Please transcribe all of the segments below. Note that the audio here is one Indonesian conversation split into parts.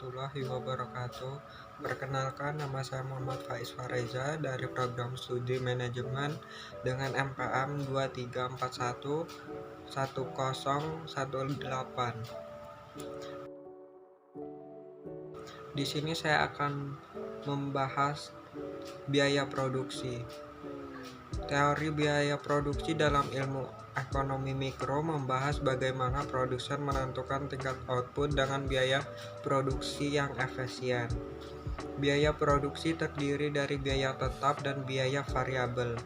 warahmatullahi wabarakatuh. Perkenalkan, nama saya Muhammad Faiz Fareza dari program studi manajemen dengan MPM 23411018. Di sini saya akan membahas biaya produksi. Teori biaya produksi dalam ilmu ekonomi mikro membahas bagaimana produsen menentukan tingkat output dengan biaya produksi yang efisien. Biaya produksi terdiri dari biaya tetap dan biaya variabel.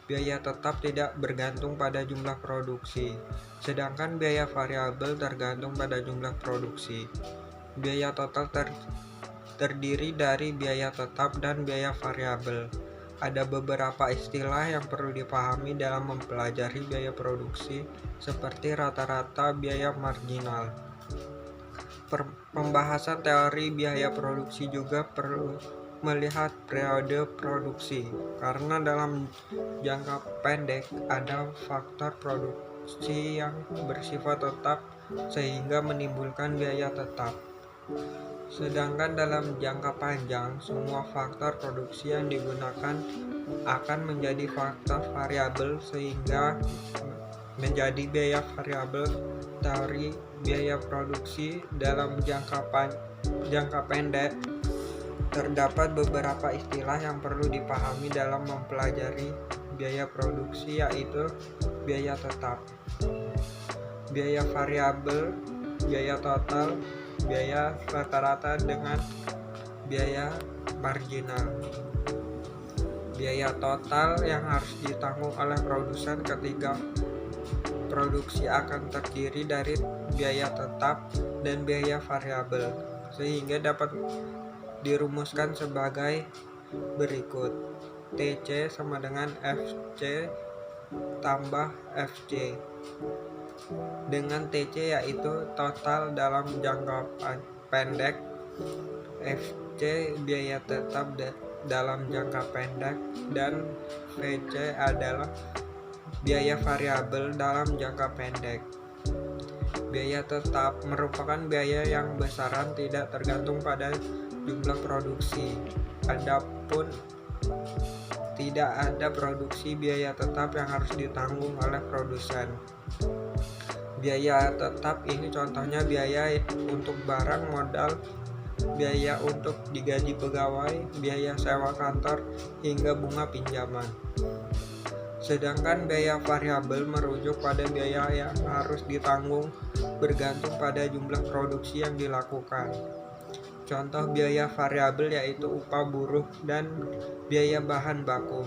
Biaya tetap tidak bergantung pada jumlah produksi, sedangkan biaya variabel tergantung pada jumlah produksi. Biaya total terdiri dari biaya tetap dan biaya variabel. Ada beberapa istilah yang perlu dipahami dalam mempelajari biaya produksi, seperti rata-rata biaya marginal. Pembahasan teori biaya produksi juga perlu melihat periode produksi, karena dalam jangka pendek ada faktor produksi yang bersifat tetap sehingga menimbulkan biaya tetap. Sedangkan dalam jangka panjang, semua faktor produksi yang digunakan akan menjadi faktor variabel sehingga menjadi biaya variabel. Teori biaya produksi dalam jangka pendek terdapat beberapa istilah yang perlu dipahami dalam mempelajari biaya produksi, yaitu biaya tetap, biaya variabel, biaya total, biaya rata-rata dengan biaya marginal. Biaya total yang harus ditanggung oleh produsen ketika produksi akan terdiri dari biaya tetap dan biaya variabel, sehingga dapat dirumuskan sebagai berikut. TC sama dengan FC tambah FC, dengan TC yaitu total dalam jangka pendek, FC biaya tetap dalam jangka pendek, dan VC adalah biaya variabel dalam jangka pendek. Biaya tetap merupakan biaya yang besaran tidak tergantung pada jumlah produksi. Adapun tidak ada produksi biaya tetap yang harus ditanggung oleh produsen. Biaya tetap ini contohnya biaya untuk barang modal, biaya untuk digaji pegawai, biaya sewa kantor, hingga bunga pinjaman. Sedangkan biaya variabel merujuk pada biaya yang harus ditanggung bergantung pada jumlah produksi yang dilakukan. Contoh biaya variabel yaitu upah buruh dan biaya bahan baku.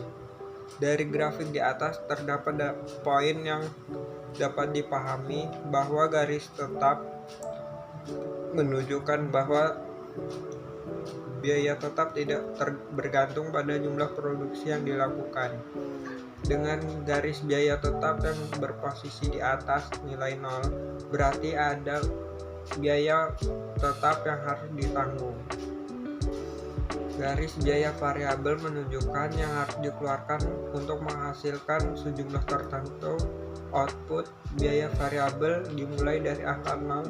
Dari grafik di atas terdapat poin yang dapat dipahami bahwa garis tetap menunjukkan bahwa biaya tetap tidak bergantung pada jumlah produksi yang dilakukan. Dengan garis biaya tetap yang berposisi di atas nilai 0, berarti ada biaya tetap yang harus ditanggung. Garis biaya variabel menunjukkan yang harus dikeluarkan untuk menghasilkan sejumlah tertentu output. Biaya variabel dimulai dari angka 0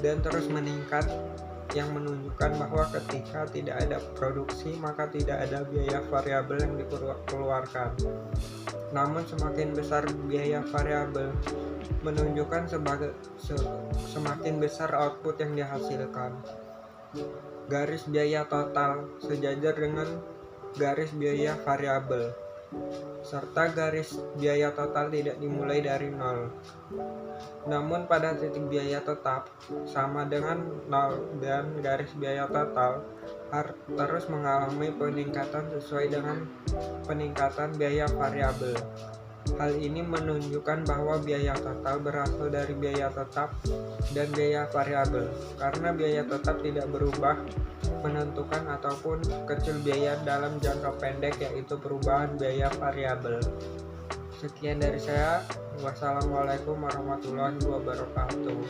dan terus meningkat, yang menunjukkan bahwa ketika tidak ada produksi maka tidak ada biaya variabel yang dikeluarkan. Namun semakin besar biaya variabel menunjukkan semakin besar output yang dihasilkan. Garis biaya total sejajar dengan garis biaya variabel, serta garis biaya total tidak dimulai dari 0. Namun pada titik biaya tetap sama dengan 0 dan garis biaya total terus mengalami peningkatan sesuai dengan peningkatan biaya variabel. Hal ini menunjukkan bahwa biaya total berasal dari biaya tetap dan biaya variabel, karena biaya tetap tidak berubah menentukan ataupun kecil biaya dalam jangka pendek, yaitu perubahan biaya variabel. Sekian dari saya. Wassalamualaikum warahmatullahi wabarakatuh.